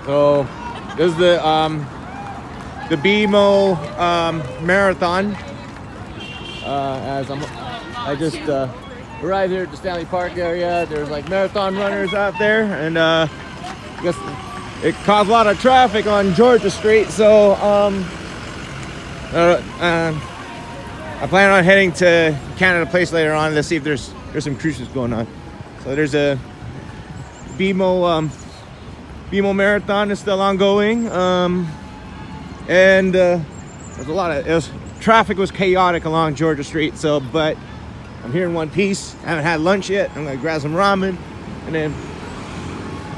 So this is the BMO marathon. I just arrived here at the Stanley Park area. There's like marathon runners out there, and I guess it caused a lot of traffic on Georgia Street. So I plan on heading to Canada Place later on to see if there's some cruises going on. So there's a BMO marathon is still ongoing, and there's a lot of traffic was chaotic along Georgia Street. So, but I'm here in one piece. I haven't had lunch yet. I'm gonna grab some ramen, and then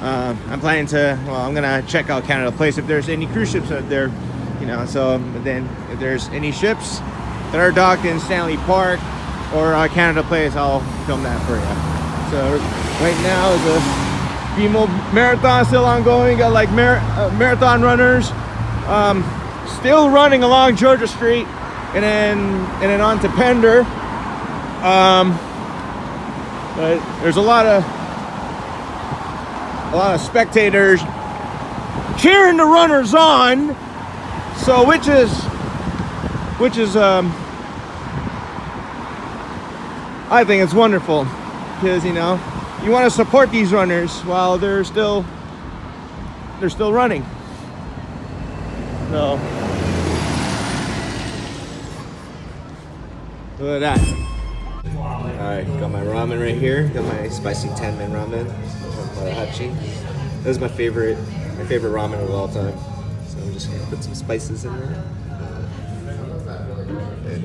I'm planning to. Well, I'm gonna check out Canada Place if there's any cruise ships out there, you know. So, but then if there's any ships that are docked in Stanley Park or Canada Place, I'll film that for you. So right now the BMO marathon still ongoing. Got like marathon runners still running along Georgia Street, and then on to Pender. But there's a lot of spectators cheering the runners on. So which is I think it's wonderful, because you know you want to support these runners while they're still running. So look at that. Alright, got my ramen right here. Got my spicy Denman ramen from Hachi. This is my favorite ramen of all time. So I'm just gonna put some spices in there. And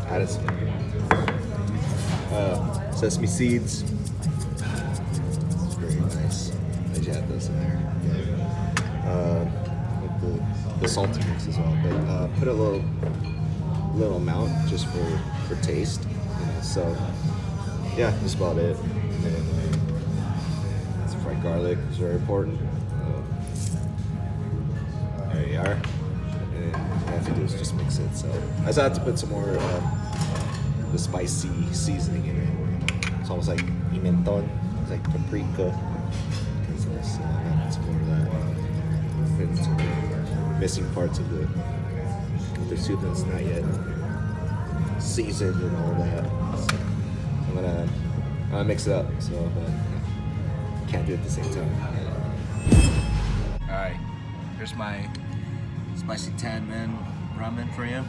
added some sesame seeds. It's very nice. I just add those in there. With the salty mix as well. But put a little amount just for taste. You know, so yeah, that's about it. And then some fried garlic is very important. There you are. And all I have to do is just mix it. So I just have to put some more the spicy seasoning in it. It's almost like pimenton. It's like paprika. So I have some more of that. And some missing parts of the soup that's not yet seasoned and all that. So I'm gonna mix it up. So can't do it at the same time. All right, here's my spicy Denman ramen for you.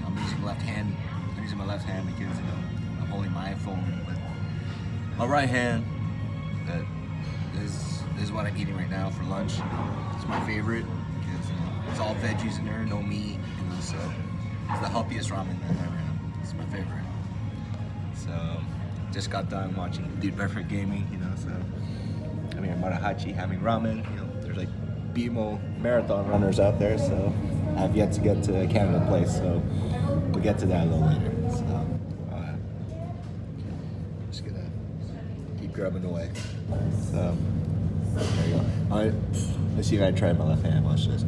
I'm using left hand. I'm using my left hand because I'm holding my iPhone with my right hand. That is what I'm eating right now for lunch. It's my favorite because it's all veggies in there, no meat. So it's the healthiest ramen that I ever had. It's my favorite. So just got done watching Dude Perfect Gaming, so I'm here in Marahachi having ramen. There's like BMO marathon runners out there, so I've yet to get to Canada Place, so we'll get to that a little later. So just gonna keep grubbing away. So there you go. All right, let's see if I try my left hand. Watch this.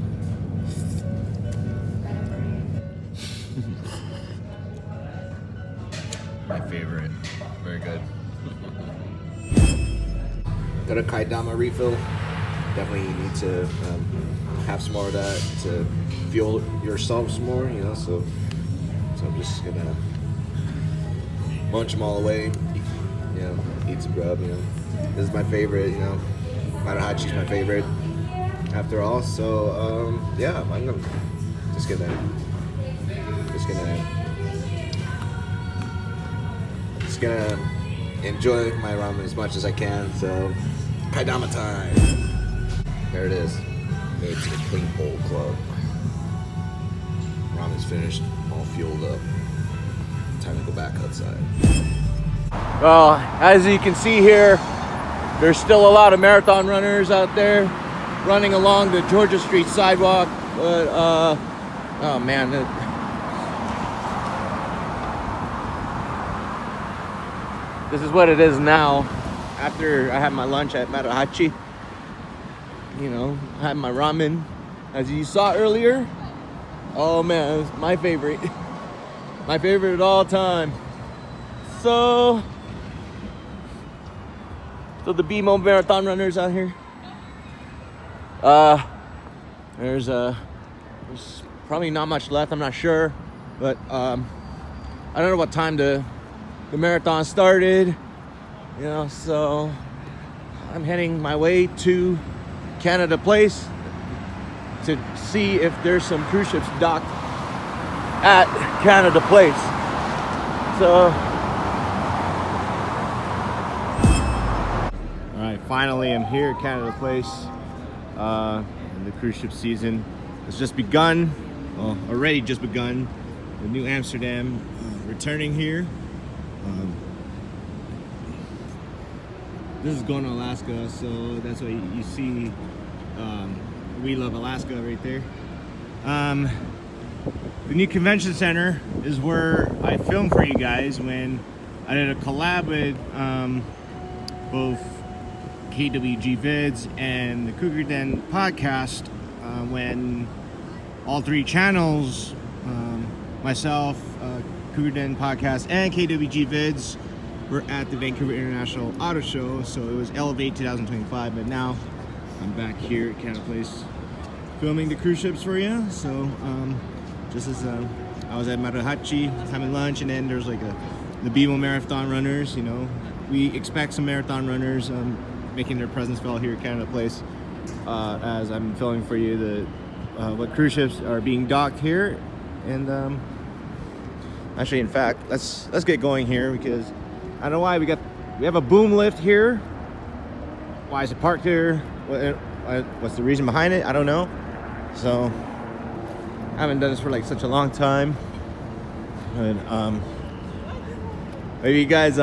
My favorite. Very good. Got a kaidama refill. Definitely need to have some more of that to fuel yourselves more, so I'm just gonna munch them all away, eat some grub, This is my favorite, Marahachi's my favorite after all, so yeah, I'm just gonna enjoy my ramen as much as I can. So kaidama time. There it is. Made to the Clean Bowl Club. Ramen's finished, all fueled up. Time to go back outside. Well, as you can see here, there's still a lot of marathon runners out there running along the Georgia Street sidewalk. But oh man, this is what it is now. After I had my lunch at Marahachi, I had my ramen, as you saw earlier. Oh man, it's my favorite. My favorite at all time. So the BMO marathon runners out here. There's probably not much left. I'm not sure, but I don't know what time the marathon started. So I'm heading my way to Canada Place to see if there's some cruise ships docked at Canada Place. So, all right, finally I'm here at Canada Place. And the cruise ship season has just begun. Well, already just begun. The Nieuw Amsterdam returning here. This is going to Alaska, so that's why you see We Love Alaska right there. The new convention center is where I filmed for you guys when I did a collab with both KWG Vids and the Cougar Den podcast, when all three channels, myself, Cougar Den podcast, and KWG Vids were at the Vancouver International Auto Show. So it was Elevate 2025, but now I'm back here at Canada Place filming the cruise ships for you. So just as I was at Marahachi having lunch, and then there's like the BMO marathon runners. We expect some marathon runners making their presence felt here at Canada Place, as I'm filming for you the what cruise ships are being docked here. And actually, in fact, let's get going here, because I don't know why we have a boom lift here. Why is it parked here? What's the reason behind it? I don't know. So I haven't done this for like such a long time. And maybe you guys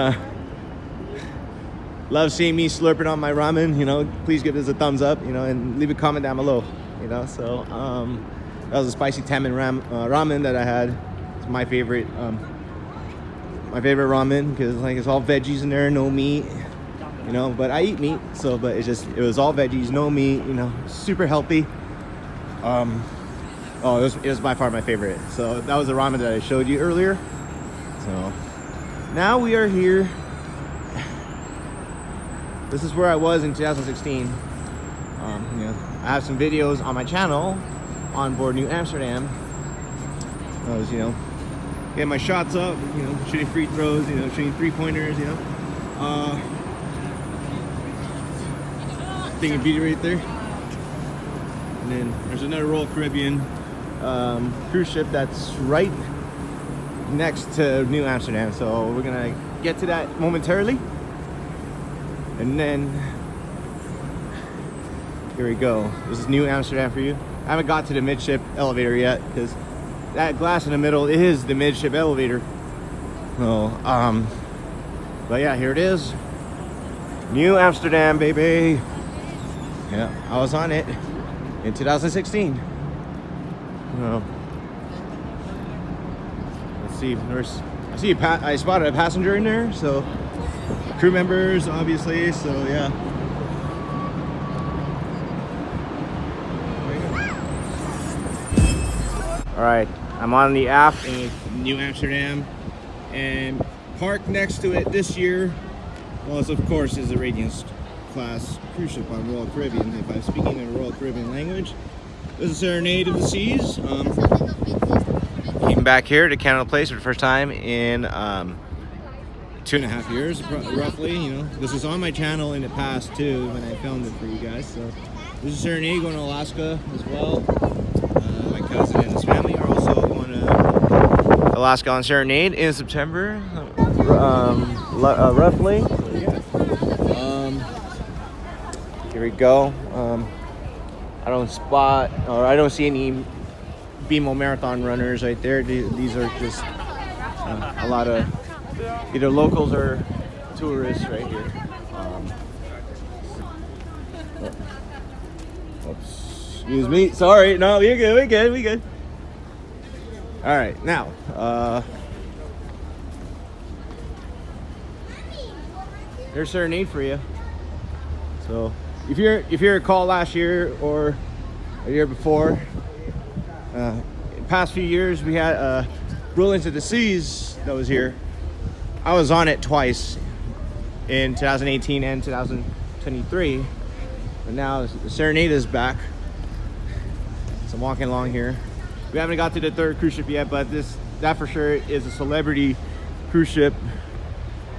love seeing me slurping on my ramen. Please give this a thumbs up. And leave a comment down below. So that was a spicy Denman ramen that I had. It's my favorite. My favorite ramen, because like it's all veggies in there, no meat. But I eat meat, so but it was all veggies, no meat. Super healthy. It was by far my favorite. So that was the ramen that I showed you earlier. So now we are here. This is where I was in 2016. I have some videos on my channel on board Nieuw Amsterdam. I was, getting my shots up, shooting free throws, shooting 3-pointers, thing of beauty right there. And then there's another Royal Caribbean cruise ship that's right next to Nieuw Amsterdam. So we're gonna get to that momentarily. And then here we go. This is Nieuw Amsterdam for you. I haven't got to the midship elevator yet, because that glass in the middle is the midship elevator. So, but yeah, here it is. Nieuw Amsterdam, baby. Yeah, I was on it in 2016. Let's see. I spotted a passenger in there, so crew members, obviously. So yeah. All right, I'm on the aft of Nieuw Amsterdam, and parked next to it this year, well, of course, is a Radiance class cruise ship on Royal Caribbean. If I'm speaking in a Royal Caribbean language, this is Serenade of the Seas. Came back here to Canada Place for the first time in 2.5 years, roughly. This was on my channel in the past too when I filmed it for you guys. So this is Serenade going to Alaska as well. My cousin and his family are also going to Alaska on Serenade in September, roughly. So, yeah. Here we go. I don't see any BMO marathon runners right there. These are just a lot of either locals or tourists right here. Excuse me. Sorry. No, we're good. We good. All right. Now, there's Serenade for you. So, if you recall last year or a year before, in the past few years we had Roll Into the Seas that was here. I was on it twice in 2018 and 2023. But now the Serenade is back. So I'm walking along here. We haven't got to the third cruise ship yet, but that for sure is a celebrity cruise ship.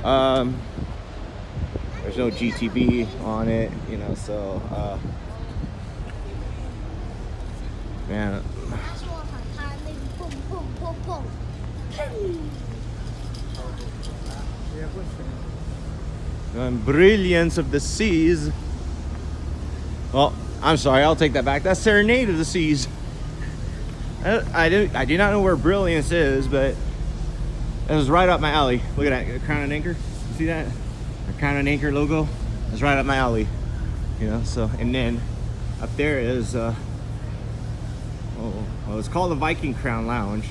There's no GTB on it, you know, so man. The brilliance of the seas. Well, I'm sorry, I'll take that back. That's Serenade of the Seas. I do not know where Brilliance is, but it was right up my alley. Look at that, Crown and Anchor. You see that? The Crown and Anchor logo is right up my alley. You know, so, and then up there is, well, it's called the Viking Crown Lounge.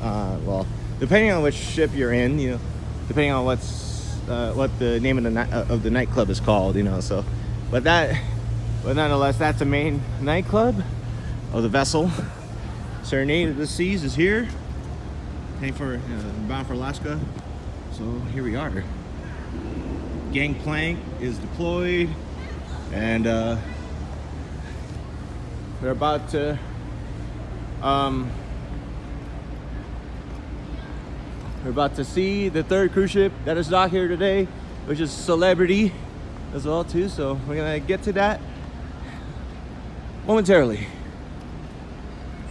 Well, depending on which ship you're in, you know, depending on what the name of the nightclub is called, you know, so, but nonetheless, that's the main nightclub of the vessel. Serenade of the Seas is here, bound for Alaska. So here we are. Gangplank is deployed, and we're about to see the third cruise ship that is docked here today, which is Celebrity as well too. So we're gonna get to that momentarily.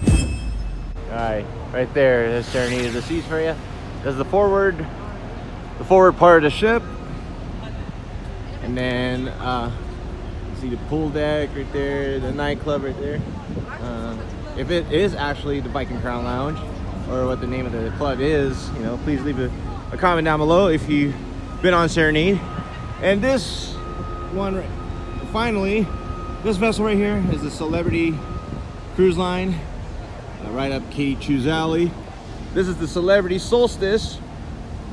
All right, right there, there's Serenade of the Seas for you. There's the forward part of the ship, and then you see the pool deck right there, the nightclub right there. If it is actually the Viking Crown Lounge, or what the name of the club is, you know, please leave a comment down below if you've been on Serenade. And this one, finally, this vessel right here is the Celebrity Cruise Line, right up Katie Chu's alley. This is the Celebrity Solstice,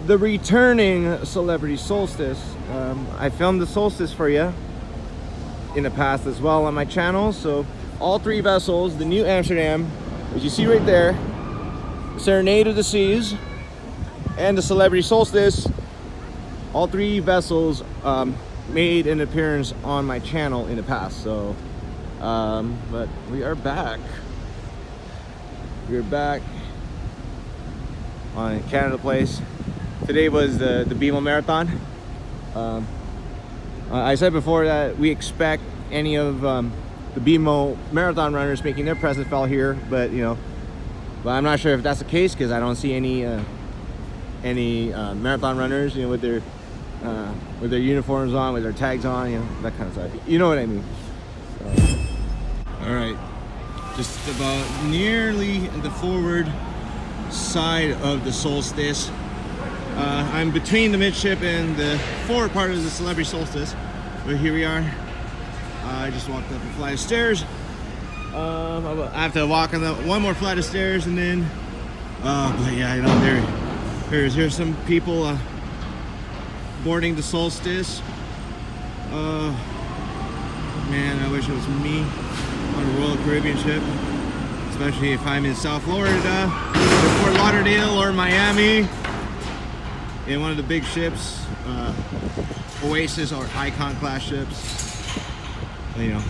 the returning Celebrity Solstice. I filmed the Solstice for you in the past as well on my channel. So all three vessels, the Nieuw Amsterdam, as you see right there, Serenade of the Seas, and the Celebrity Solstice, all three vessels made an appearance on my channel in the past. So but we are back. We're back on Canada Place. Today was the BMO Marathon. I said before that we expect any of the BMO Marathon runners making their presence felt here, but you know, but I'm not sure if that's the case because I don't see any marathon runners, you know, with their uniforms on, with their tags on, you know, that kind of stuff. You know what I mean? So. All right, just about nearly the forward side of the Solstice. I'm between the midship and the forward part of the Celebrity Solstice, but here we are. I just walked up a flight of stairs. I have to walk on one more flight of stairs, and then but yeah, you know, here's some people boarding the Solstice. Man, I wish it was me on a Royal Caribbean ship, especially if I'm in South Florida or Fort Lauderdale or Miami in one of the big ships, Oasis or Icon class ships. You know,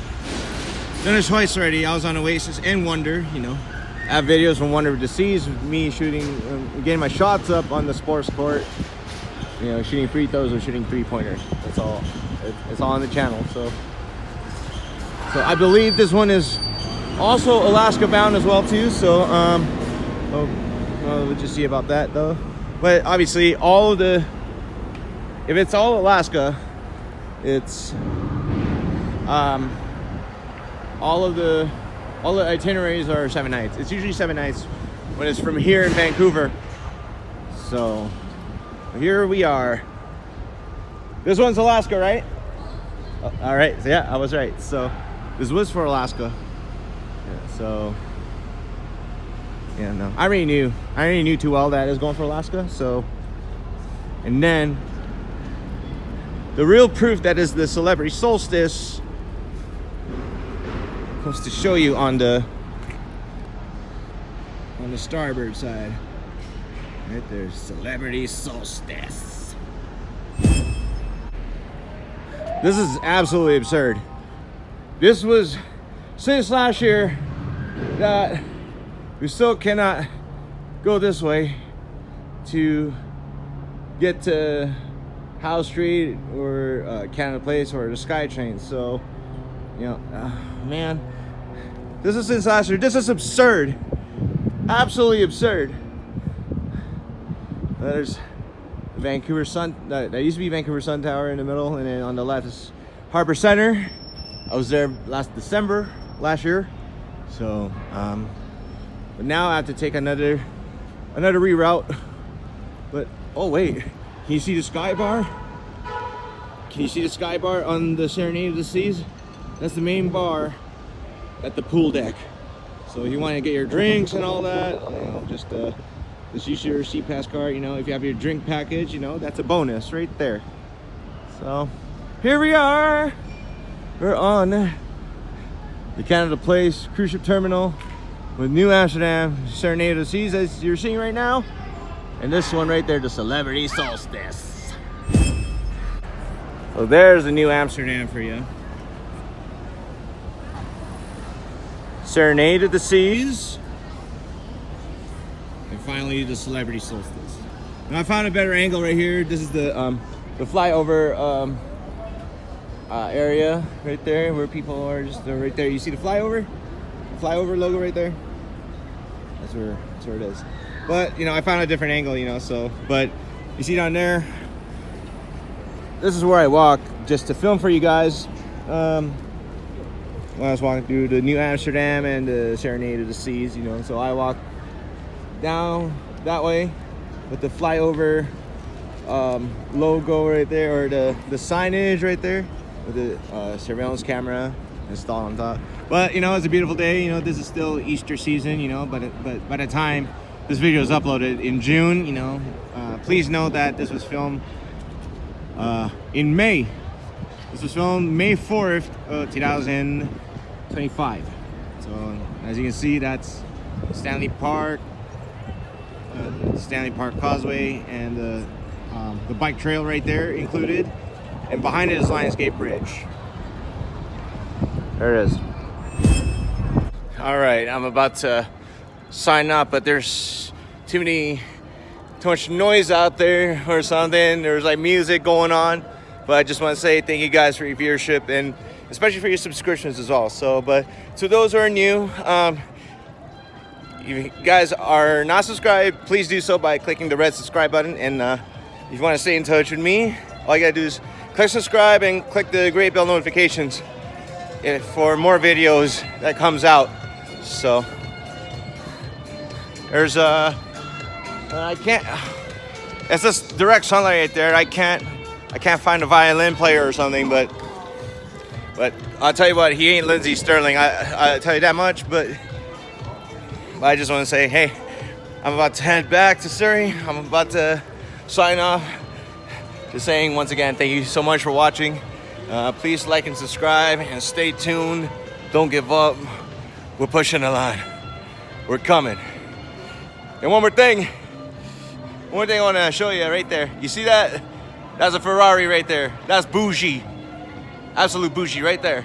done it twice already. I was on Oasis and Wonder. You know, I have videos from Wonder of the Seas with me shooting, getting my shots up on the sports court. You know, shooting free throws or shooting 3-pointers. That's all. It's all on the channel. So I believe this one is also Alaska bound as well too. So we'll just see about that though. But obviously, if it's all Alaska, it's all the itineraries are 7 nights. It's usually 7 nights when it's from here in Vancouver. So here we are. This one's Alaska, right? All right. So yeah, I was right. So this was for Alaska. Yeah, so yeah, no, I already knew too well that it was going for Alaska. So, and then the real proof that is the Celebrity Solstice was to show you on the starboard side. Right there's Celebrity Solstice. This is absolutely absurd. This was since last year that we still cannot go this way to get to Howe Street or Canada Place or the SkyTrain. So, you know, man, this is since last year. This is absurd. Absolutely absurd. There's Vancouver Sun. That used to be Vancouver Sun Tower in the middle, and then on the left is Harbor Center. I was there last December last year. So, but now I have to take another reroute. But oh wait, can you see the sky bar? Can you see the sky bar on the Serenade of the Seas? That's the main bar at the pool deck. So if you want to get your drinks and all that, you know, just use your seat pass card. You know, if you have your drink package, you know, that's a bonus right there. So here we are. We're on the Canada Place cruise ship terminal with Nieuw Amsterdam, Serenade of the Seas, as you're seeing right now. And this one right there, the Celebrity Solstice. So there's the Nieuw Amsterdam for you. Serenade of the Seas. And finally, the Celebrity Solstice. Now I found a better angle right here. This is the flyover area right there where people are just right there. You see the flyover? The flyover logo right there? That's where it is. But, you know, I found a different angle, you know, so, but you see down there, this is where I walk just to film for you guys. When I was walking through the Nieuw Amsterdam and the Serenade of the Seas, you know, so I walk down that way with the flyover logo right there, or the signage right there with the surveillance camera installed on top. But, you know, it's a beautiful day. You know, this is still Easter season, you know, but by the time this video is uploaded in June, you know, please know that this was filmed in May. This was filmed May 4th, 2025. So as you can see, that's Stanley Park Causeway, and the bike trail right there included. And behind it is Lionsgate Bridge. There it is. All right, I'm about to sign up, but there's too much noise out there or something. There's like music going on, but I just want to say thank you guys for your viewership, and especially for your subscriptions as well. So, but to those who are new, if you guys are not subscribed, please do so by clicking the red subscribe button. And if you want to stay in touch with me, all you gotta do is click subscribe and click the great bell notifications for more videos that comes out. So there's I can't, it's just direct sunlight right there. I can't find a violin player or something, but I'll tell you what, he ain't Lindsey Sterling, I tell you that much. But I just want to say, hey, I'm about to head back to Surrey. I'm about to sign off. Just saying once again, thank you so much for watching. Please like and subscribe and stay tuned. Don't give up. We're pushing the line. We're coming. And one more thing I want to show you right there. You see that? That's a Ferrari right there. That's bougie. Absolute bougie right there.